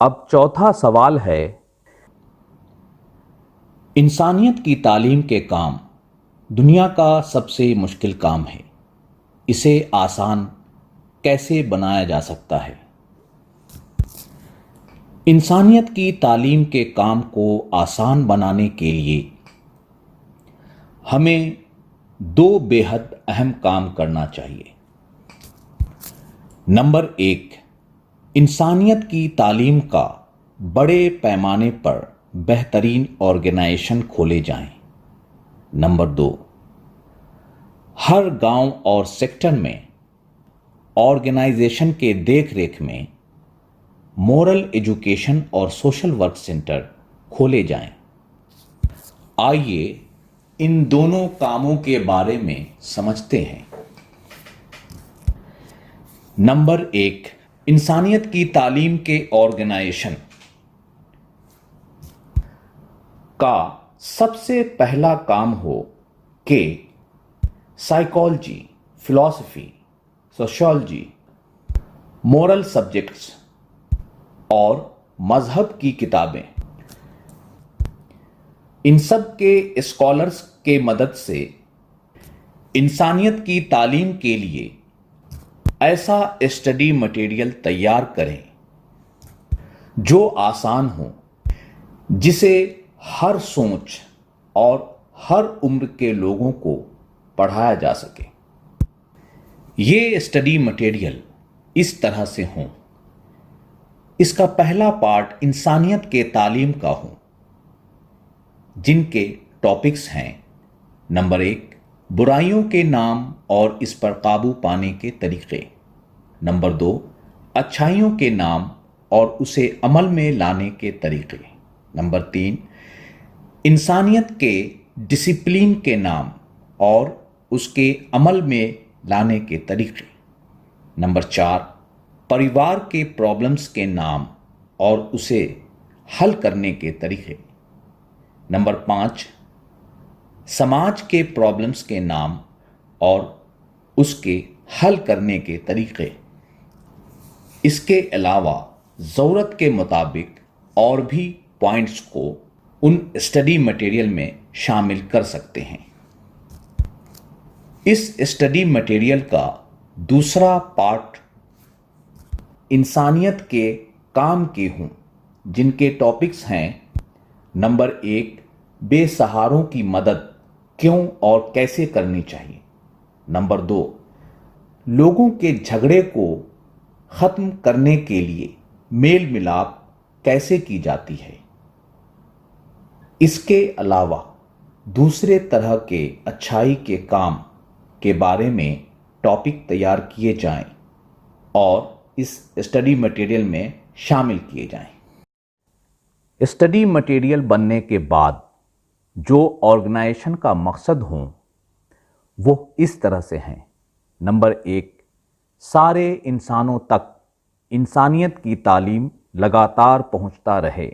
اب چوتھا سوال ہے، انسانیت کی تعلیم کے کام دنیا کا سب سے مشکل کام ہے، اسے آسان کیسے بنایا جا سکتا ہے؟ انسانیت کی تعلیم کے کام کو آسان بنانے کے لیے ہمیں دو بے حد اہم کام کرنا چاہیے۔ نمبر 1، انسانیت کی تعلیم کا بڑے پیمانے پر بہترین آرگنائزیشن کھولے جائیں۔ نمبر 2، ہر گاؤں اور سیکٹر میں آرگنائزیشن کے دیکھ ریکھ میں مورل ایجوکیشن اور سوشل ورک سینٹر کھولے جائیں۔ آئیے ان دونوں کاموں کے بارے میں سمجھتے ہیں۔ نمبر 1، انسانیت کی تعلیم کے آرگنائزیشن کا سب سے پہلا کام ہو کہ سائیکالوجی، فلسفی، سوشیالوجی، مورل سبجیکٹس اور مذہب کی کتابیں، ان سب کے اسکالرز کے مدد سے انسانیت کی تعلیم کے لیے ایسا اسٹڈی مٹیریل تیار کریں جو آسان ہو، جسے ہر سوچ اور ہر عمر کے لوگوں کو پڑھایا جا سکے۔ یہ اسٹڈی مٹیریل اس طرح سے ہوں۔ اس کا پہلا پارٹ انسانیت کے تعلیم کا ہو، جن کے ٹاپکس ہیں: نمبر 1، برائیوں کے نام اور اس پر قابو پانے کے طریقے۔ نمبر 2، اچھائیوں کے نام اور اسے عمل میں لانے کے طریقے۔ نمبر 3، انسانیت کے ڈسپلن کے نام اور اس کے عمل میں لانے کے طریقے۔ نمبر 4، پریوار کے پرابلمز کے نام اور اسے حل کرنے کے طریقے۔ نمبر 5، سماج کے پرابلمز کے نام اور اس کے حل کرنے کے طریقے۔ اس کے علاوہ ضرورت کے مطابق اور بھی پوائنٹس کو ان اسٹڈی مٹیریل میں شامل کر سکتے ہیں۔ اس اسٹڈی مٹیریل کا دوسرا پارٹ انسانیت کے کام کے ہوں، جن کے ٹاپکس ہیں: نمبر 1، بے سہاروں کی مدد کیوں اور کیسے کرنی چاہیے۔ نمبر 2، لوگوں کے جھگڑے کو ختم کرنے کے لیے میل ملاپ کیسے کی جاتی ہے۔ اس کے علاوہ دوسرے طرح کے اچھائی کے کام کے بارے میں ٹاپک تیار کیے جائیں اور اس اسٹڈی مٹیریل میں شامل کیے جائیں۔ اسٹڈی مٹیریل بننے کے بعد جو آرگنائزیشن کا مقصد ہوں وہ اس طرح سے ہیں: نمبر 1، سارے انسانوں تک انسانیت کی تعلیم لگاتار پہنچتا رہے،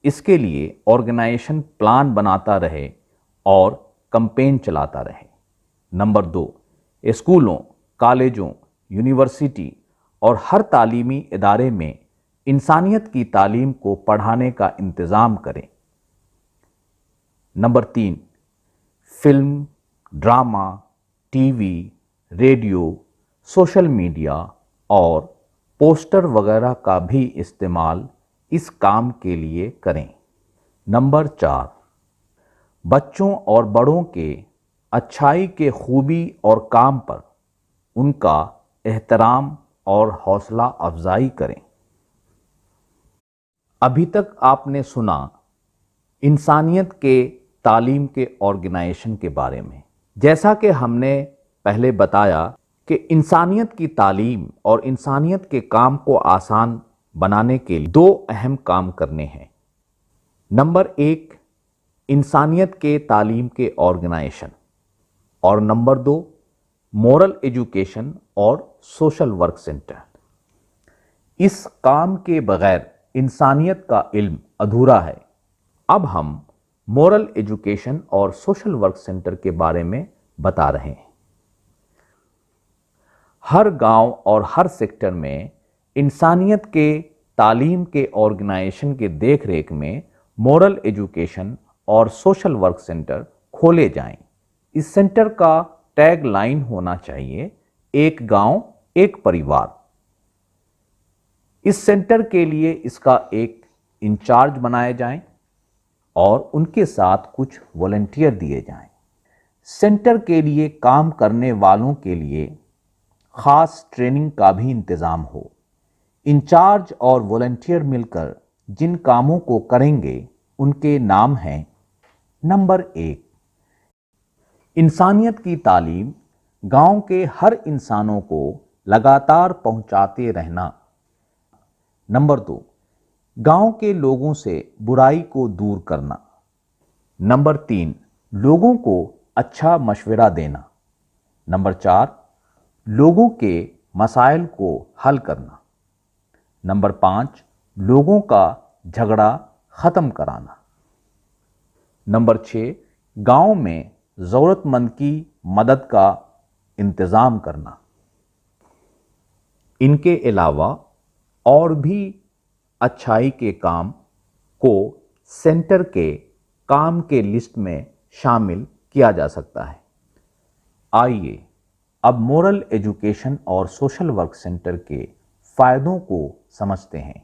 اس کے لیے آرگنائزیشن پلان بناتا رہے اور کمپین چلاتا رہے۔ نمبر 2، اسکولوں، کالجوں، یونیورسٹی اور ہر تعلیمی ادارے میں انسانیت کی تعلیم کو پڑھانے کا انتظام کریں۔ Number 3، film, drama, T V, radio, social media اور پوسٹر وغیرہ کا بھی استعمال اس کام کے لیے کریں۔ نمبر 4، بچوں اور بڑوں کے اچھائی کے خوبی اور کام پر ان کا احترام اور حوصلہ افزائی کریں۔ ابھی تک آپ نے سنا انسانیت کے تعلیم کے آرگنائزیشن کے بارے میں۔ جیسا کہ ہم نے پہلے بتایا کہ انسانیت کی تعلیم اور انسانیت کے کام کو آسان بنانے کے لیے دو اہم کام کرنے ہیں۔ نمبر 1، انسانیت کے تعلیم کے آرگنائزیشن، اور نمبر 2، مورل ایجوکیشن اور سوشل ورک سینٹر۔ اس کام کے بغیر انسانیت کا علم ادھورا ہے۔ اب ہم مورل ایجوکیشن اور سوشل ورک سینٹر کے بارے میں بتا رہے ہیں۔ ہر گاؤں اور ہر سیکٹر میں انسانیت کے تعلیم کے آرگنائزیشن کے دیکھ ریکھ میں مورل ایجوکیشن اور سوشل ورک سینٹر کھولے جائیں۔ اس سینٹر کا ٹیگ لائن ہونا چاہیے، ایک گاؤں ایک پریوار۔ اس سینٹر کے لیے اس کا ایک انچارج بنائے جائیں اور ان کے ساتھ کچھ والنٹیئر دیے جائیں۔ سینٹر کے لیے کام کرنے والوں کے لیے خاص ٹریننگ کا بھی انتظام ہو۔ انچارج اور والنٹیئر مل کر جن کاموں کو کریں گے ان کے نام ہیں: نمبر 1، انسانیت کی تعلیم، گاؤں کے ہر انسانوں کو لگاتار پہنچاتے رہنا۔ نمبر 2، گاؤں کے لوگوں سے برائی کو دور کرنا۔ نمبر 3، لوگوں کو اچھا مشورہ دینا۔ نمبر 4، لوگوں کے مسائل کو حل کرنا۔ نمبر 5، لوگوں کا جھگڑا ختم کرانا۔ نمبر 6، گاؤں میں ضرورت مند کی مدد کا انتظام کرنا۔ ان کے علاوہ اور بھی اچھائی کے کام کو سینٹر کے کام کے لسٹ میں شامل کیا جا سکتا ہے۔ آئیے اب مورل ایجوکیشن اور سوشل ورک سینٹر کے فائدوں کو سمجھتے ہیں۔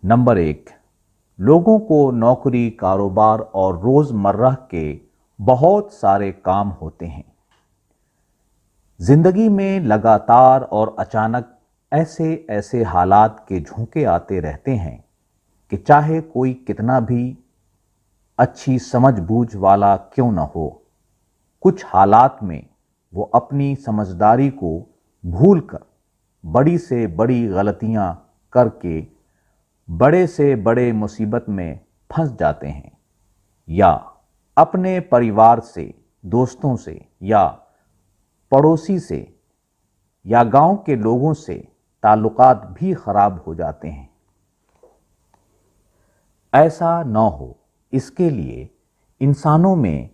نمبر 1، لوگوں کو نوکری، کاروبار اور روزمرہ کے بہت سارے کام ہوتے ہیں۔ زندگی میں لگاتار اور اچانک ایسے حالات کے جھونکے آتے رہتے ہیں کہ چاہے کوئی کتنا بھی اچھی سمجھ بوجھ والا کیوں نہ ہو، کچھ حالات میں وہ اپنی سمجھداری کو بھول کر بڑی سے بڑی غلطیاں کر کے بڑے سے بڑے مصیبت میں پھنس جاتے ہیں، یا اپنے پریوار سے، دوستوں سے یا پڑوسی سے یا گاؤں کے لوگوں سے تعلقات بھی خراب ہو جاتے ہیں۔ ایسا نہ ہو، اس کے لیے انسانوں میں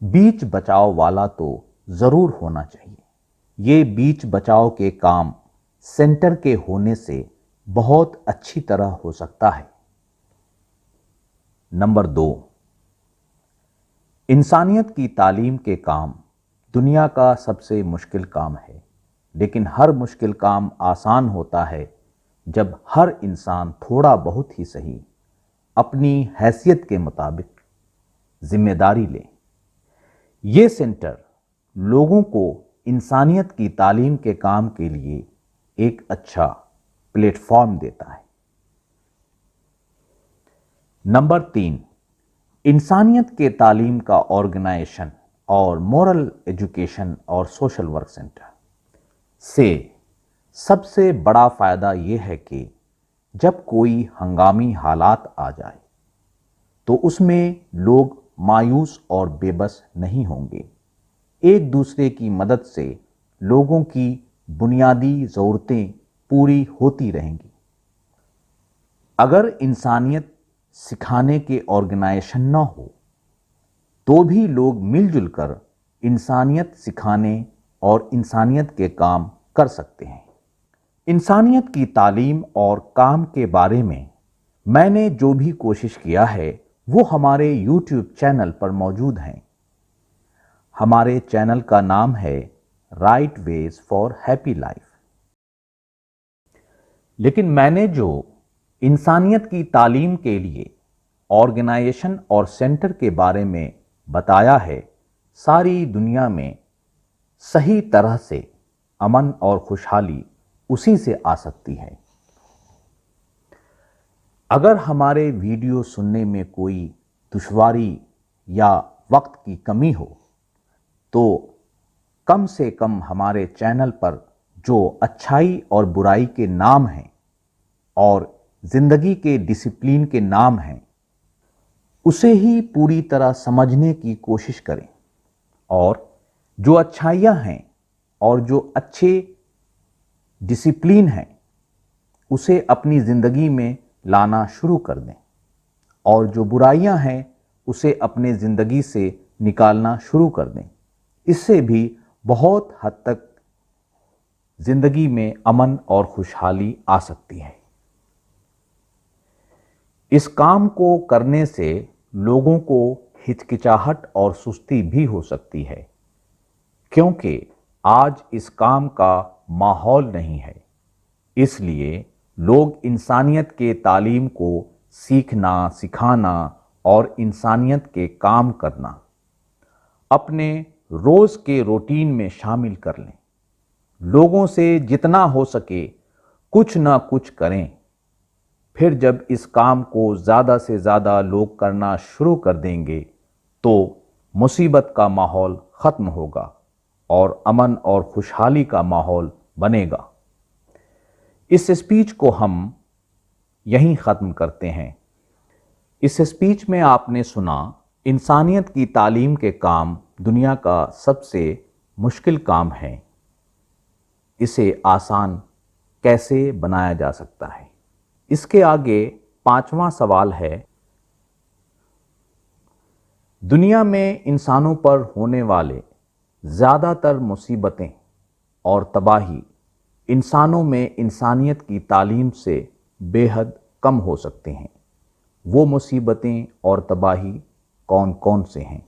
بیچ بچاؤ والا تو ضرور ہونا چاہیے۔ یہ بیچ بچاؤ کے کام سینٹر کے ہونے سے بہت اچھی طرح ہو سکتا ہے۔ نمبر 2، انسانیت کی تعلیم کے کام دنیا کا سب سے مشکل کام ہے، لیکن ہر مشکل کام آسان ہوتا ہے جب ہر انسان تھوڑا بہت ہی صحیح اپنی حیثیت کے مطابق ذمہ داری لے۔ یہ سینٹر لوگوں کو انسانیت کی تعلیم کے کام کے لیے ایک اچھا پلیٹ فارم دیتا ہے۔ نمبر 3، انسانیت کے تعلیم کا آرگنائزیشن اور مورل ایجوکیشن اور سوشل ورک سینٹر سے سب سے بڑا فائدہ یہ ہے کہ جب کوئی ہنگامی حالات آ جائے تو اس میں لوگ مایوس اور بے بس نہیں ہوں گے۔ ایک دوسرے کی مدد سے لوگوں کی بنیادی ضرورتیں پوری ہوتی رہیں گی۔ اگر انسانیت سکھانے کے آرگنائزیشن نہ ہو تو بھی لوگ مل جل کر انسانیت سکھانے اور انسانیت کے کام کر سکتے ہیں۔ انسانیت کی تعلیم اور کام کے بارے میں نے جو بھی کوشش کیا ہے وہ ہمارے یوٹیوب چینل پر موجود ہیں۔ ہمارے چینل کا نام ہے right ways for happy life. لیکن میں نے جو انسانیت کی تعلیم کے لیے آرگنائزیشن اور سینٹر کے بارے میں بتایا ہے، ساری دنیا میں صحیح طرح سے امن اور خوشحالی اسی سے آ سکتی ہے۔ اگر ہمارے ویڈیو سننے میں کوئی دشواری یا وقت کی کمی ہو تو کم سے کم ہمارے چینل پر جو اچھائی اور برائی کے نام ہیں اور زندگی کے ڈسپلین کے نام ہیں اسے ہی پوری طرح سمجھنے کی کوشش کریں، اور جو اچھائیاں ہیں اور جو اچھے ڈسپلین ہیں اسے اپنی زندگی میں لانا شروع کر دیں، اور جو برائیاں ہیں اسے اپنے زندگی سے نکالنا شروع کر دیں۔ اس سے بھی بہت حد تک زندگی میں امن اور خوشحالی آ سکتی ہے۔ اس کام کو کرنے سے لوگوں کو ہچکچاہٹ اور سستی بھی ہو سکتی ہے، کیونکہ آج اس کام کا ماحول نہیں ہے۔ اس لیے لوگ انسانیت کے تعلیم کو سیکھنا، سکھانا اور انسانیت کے کام کرنا اپنے روز کے روٹین میں شامل کر لیں۔ لوگوں سے جتنا ہو سکے کچھ نہ کچھ کریں۔ پھر جب اس کام کو زیادہ سے زیادہ لوگ کرنا شروع کر دیں گے تو مصیبت کا ماحول ختم ہوگا اور امن اور خوشحالی کا ماحول بنے گا۔ اس اسپیچ کو ہم یہیں ختم کرتے ہیں۔ اس اسپیچ میں آپ نے سنا انسانیت کی تعلیم کے کام دنیا کا سب سے مشکل کام ہے، اسے آسان کیسے بنایا جا سکتا ہے۔ اس کے آگے 5واں سوال ہے، دنیا میں انسانوں پر ہونے والے زیادہ تر مصیبتیں اور تباہی انسانوں میں انسانیت کی تعلیم سے بے حد کم ہو سکتے ہیں۔ وہ مصیبتیں اور تباہی کون کون سے ہیں؟